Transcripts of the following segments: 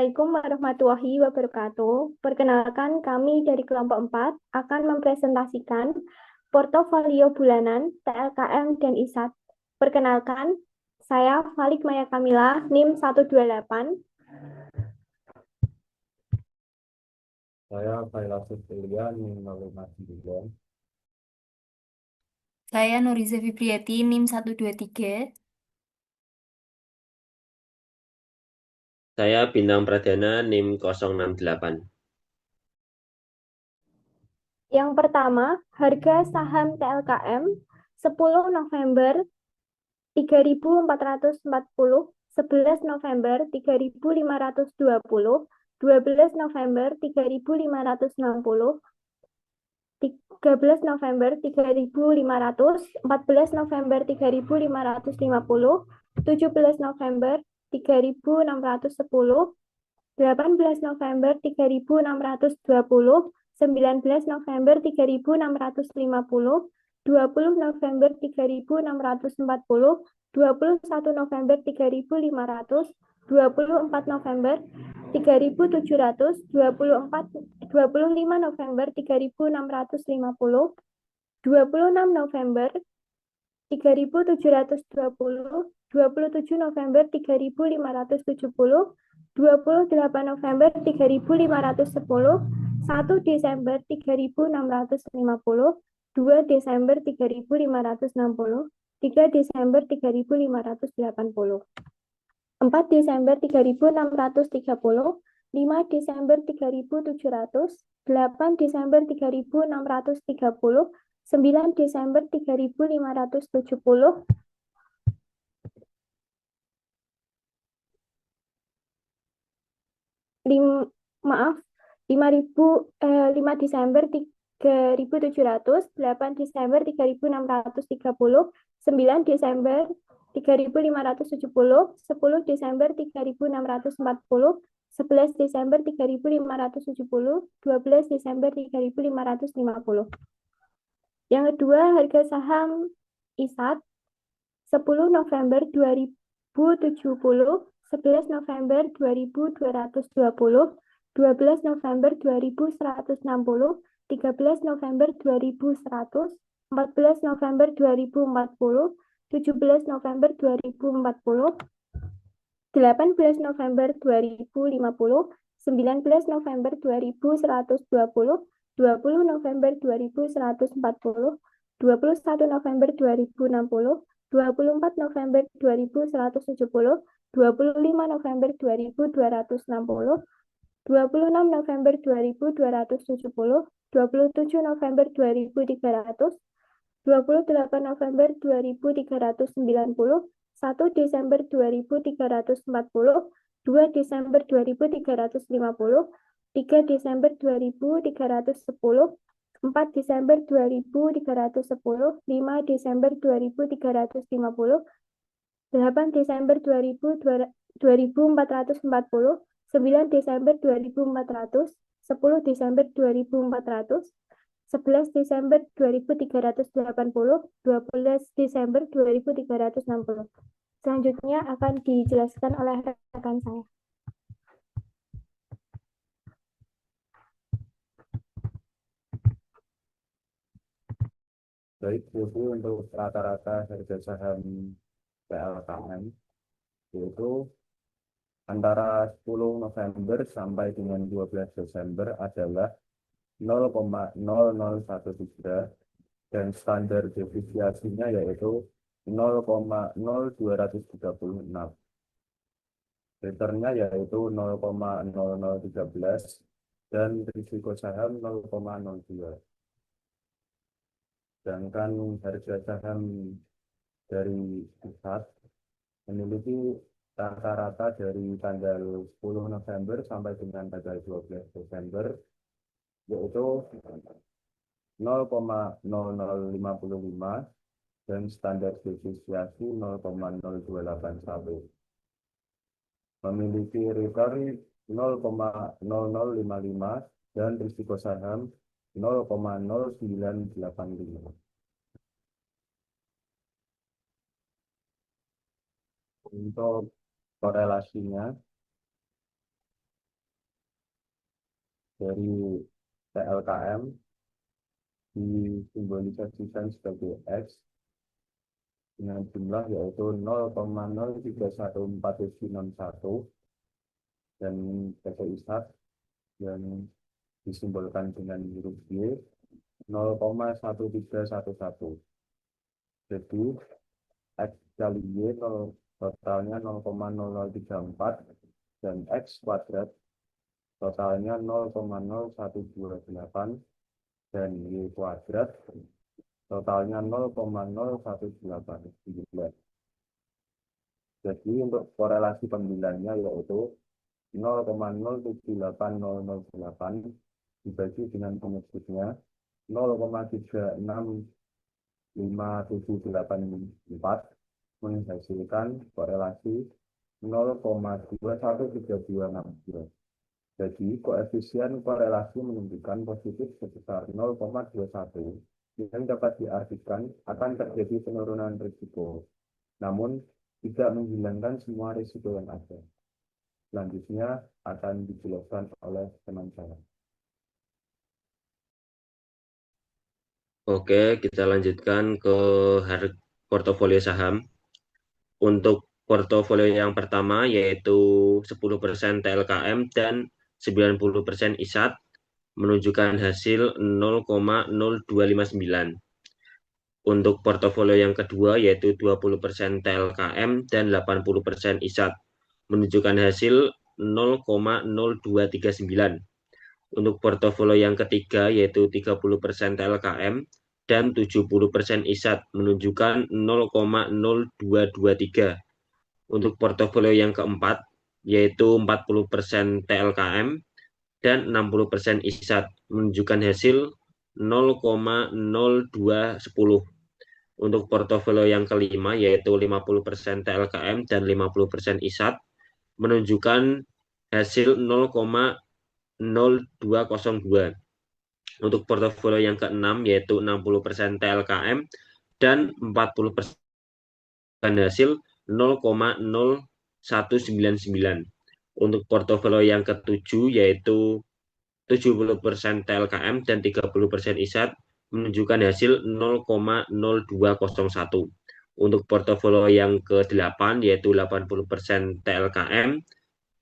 Assalamualaikum warahmatullahi wabarakatuh. Perkenalkan, kami dari kelompok 4 akan mempresentasikan portofolio bulanan TLKM dan ISAT. Perkenalkan, saya Falik Maya Kamila, NIM 128. Saya Khaila Fitriya, NIM 059. Saya Nuriza Fibriati, NIM 123. Saya Bintang Pradana, NIM 068. Yang pertama, harga saham TLKM 10 November 3.440, 11 November 3.520, 12 November 3.560, 13 November 3.500, 14 November 3.550, 17 November 3.610, 18 November 3.620, 19 November 3.650, 20 November 3.640, 21 November 3.500, 24 November 3.700, 25 November 3.650, 26 November 3.720, 27 November 3.570, 28 November 3.510, 1 Desember 3.650, 2 Desember 3.560, 3 Desember 3.580, 4 Desember 3.630, 5 Desember 3.700, 8 Desember 3.630, 9 Desember 3.570, maaf, 5 Desember 3.700, 8 Desember 3.630, 9 Desember 3.570, 10 Desember 3.640, 11 Desember 3.570, 12 Desember 3.550. Yang kedua, harga saham ISAT 10 November 2070, 11 November 2220, 12 November 2160, 13 November 2100, 14 November 2040, 17 November 2040, 18 November 2050, 19 November 2120, 20 November 2140, 21 November 2060, 24 November 2170, 25 November 2260, 26 November 2270, 27 November 2300, 28 November 2390, 1 Desember 2340, 2 Desember 2350, 3 Desember 2310, 4 Desember 2310, 5 Desember 2350, 8 Desember 2440, 9 Desember 2400, 10 Desember 2400, 11 Desember 2380, 12 Desember 2360. Selanjutnya akan dijelaskan oleh rekan saya. Baik, itu untuk rata-rata harga saham PLKM, yaitu antara 10 November sampai dengan 12 Desember adalah 0,0013 dan standar deviasinya yaitu 0,0236. Returnnya yaitu 0,0013 dan risiko saham 0,02. Sedangkan harga saham dari pusat memiliki rata-rata dari tanggal 10 November sampai dengan tanggal 12 Desember yaitu 0,0055 dan standar depresiasi 0,0281. Memiliki return 0,0055 dan risiko saham 0,0985. Untuk korelasinya, dari TLKM disimbolisasikan sebagai X dengan jumlah yaitu 0,0314761 dan PT ISAT yang disimbolkan dengan huruf Y 0,1311. Jadi X kali Y totalnya 0,0034 dan X kuadrat totalnya 0,0128 dan Y kuadrat totalnya 0,0189. Jadi untuk korelasi pembilannya yaitu 0,078008 dibagi dengan penyebutnya 0,365784 menghasilkan korelasi 0,213262. Jadi koefisien korelasi menunjukkan positif sebesar 0,21 yang dapat diartikan akan terjadi penurunan risiko, namun tidak menghilangkan semua risiko yang ada. Selanjutnya akan dijelaskan oleh teman saya. Oke, kita lanjutkan ke portofolio saham. Untuk portofolio yang pertama yaitu 10% TLKM dan 90% ISAT menunjukkan hasil 0,0259. Untuk portofolio yang kedua yaitu 20% TLKM dan 80% ISAT menunjukkan hasil 0,0239. Untuk portofolio yang ketiga yaitu 30% TLKM dan 70% ISAT menunjukkan 0,0223. Untuk portofolio yang keempat yaitu 40% TLKM dan 60% ISAT menunjukkan hasil 0,0210. Untuk portofolio yang kelima yaitu 50% TLKM dan 50% ISAT menunjukkan hasil 0,0202. Untuk portofolio yang keenam yaitu 60% TLKM dan 40% hasil 0,0199. Untuk portofolio yang ketujuh yaitu 70% TLKM dan 30% ISAT menunjukkan hasil 0,0201. Untuk portofolio yang ke-8 yaitu 80% TLKM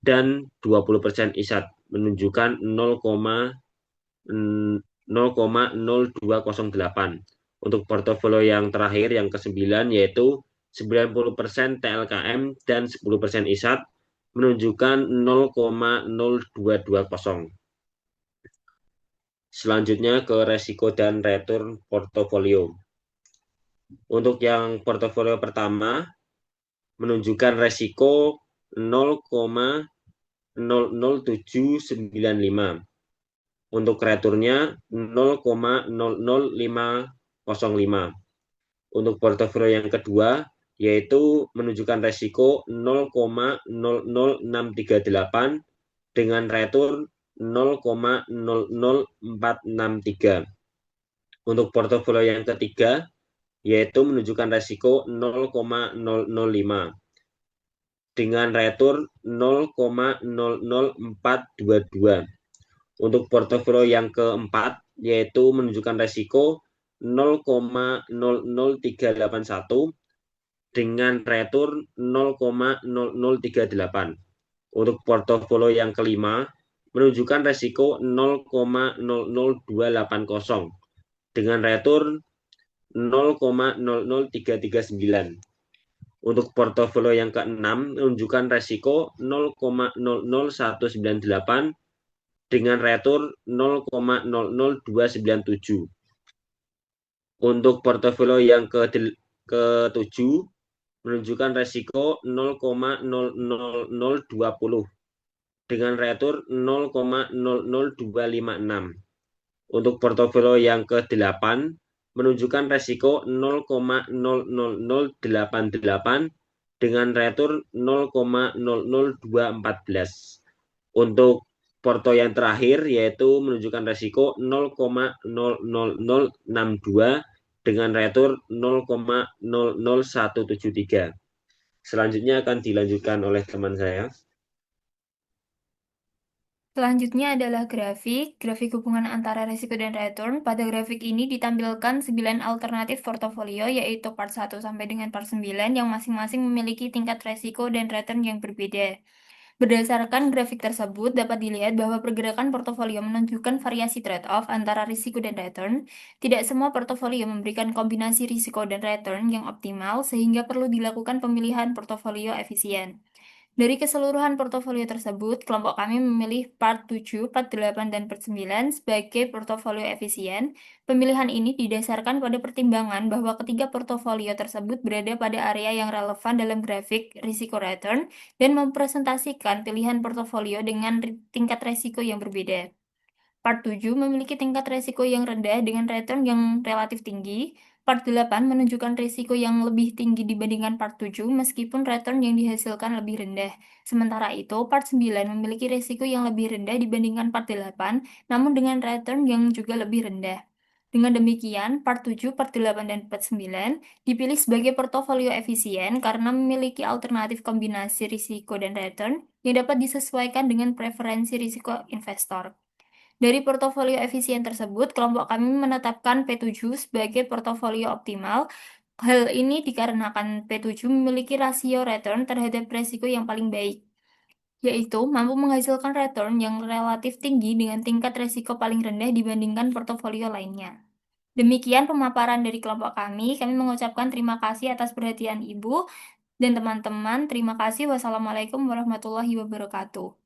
dan 20% ISAT menunjukkan 0,0208. Untuk portofolio yang terakhir yang ke-9 yaitu 90% TLKM dan 10% ISAT menunjukkan 0,0220. Selanjutnya ke resiko dan return portofolio. Untuk yang portofolio pertama menunjukkan resiko 0,00795. Untuk returnnya 0,00505. Untuk portofolio yang kedua yaitu menunjukkan resiko 0,00638 dengan return 0,00463. Untuk portofolio yang ketiga yaitu menunjukkan resiko 0,005 dengan return 0,00422. Untuk portofolio yang keempat yaitu menunjukkan resiko 0,00381 dengan return 0,0038. Untuk portofolio yang kelima menunjukkan resiko 0,00280 dengan return 0,00339. Untuk portofolio yang keenam menunjukkan resiko 0,00198 dengan return 0,00297. Untuk portofolio yang ke-7 menunjukkan resiko 0,00020 dengan return 0,00256. Untuk portofolio yang ke-8 menunjukkan resiko 0,00088 dengan return 0,00214. Untuk porto yang terakhir yaitu menunjukkan resiko 0,00062 dengan return 0,00173. Selanjutnya akan dilanjutkan oleh teman saya. Selanjutnya adalah grafik hubungan antara risiko dan return. Pada grafik ini ditampilkan 9 alternatif portofolio, yaitu part 1 sampai dengan part 9, yang masing-masing memiliki tingkat risiko dan return yang berbeda. Berdasarkan grafik tersebut, dapat dilihat bahwa pergerakan portofolio menunjukkan variasi trade-off antara risiko dan return. Tidak semua portofolio memberikan kombinasi risiko dan return yang optimal, sehingga perlu dilakukan pemilihan portofolio efisien. Dari keseluruhan portofolio tersebut, kelompok kami memilih part 7, part 8, dan part 9 sebagai portofolio efisien. Pemilihan ini didasarkan pada pertimbangan bahwa ketiga portofolio tersebut berada pada area yang relevan dalam grafik risiko return dan mempresentasikan pilihan portofolio dengan tingkat risiko yang berbeda. Part 7 memiliki tingkat risiko yang rendah dengan return yang relatif tinggi. Part 8 menunjukkan risiko yang lebih tinggi dibandingkan part 7 meskipun return yang dihasilkan lebih rendah. Sementara itu, part 9 memiliki risiko yang lebih rendah dibandingkan part 8, namun dengan return yang juga lebih rendah. Dengan demikian, part 7, part 8, dan part 9 dipilih sebagai portofolio efisien karena memiliki alternatif kombinasi risiko dan return yang dapat disesuaikan dengan preferensi risiko investor. Dari portofolio efisien tersebut, kelompok kami menetapkan P7 sebagai portofolio optimal. Hal ini dikarenakan P7 memiliki rasio return terhadap risiko yang paling baik, yaitu mampu menghasilkan return yang relatif tinggi dengan tingkat risiko paling rendah dibandingkan portofolio lainnya. Demikian pemaparan dari kelompok kami. Kami mengucapkan terima kasih atas perhatian Ibu dan teman-teman. Terima kasih. Wassalamualaikum warahmatullahi wabarakatuh.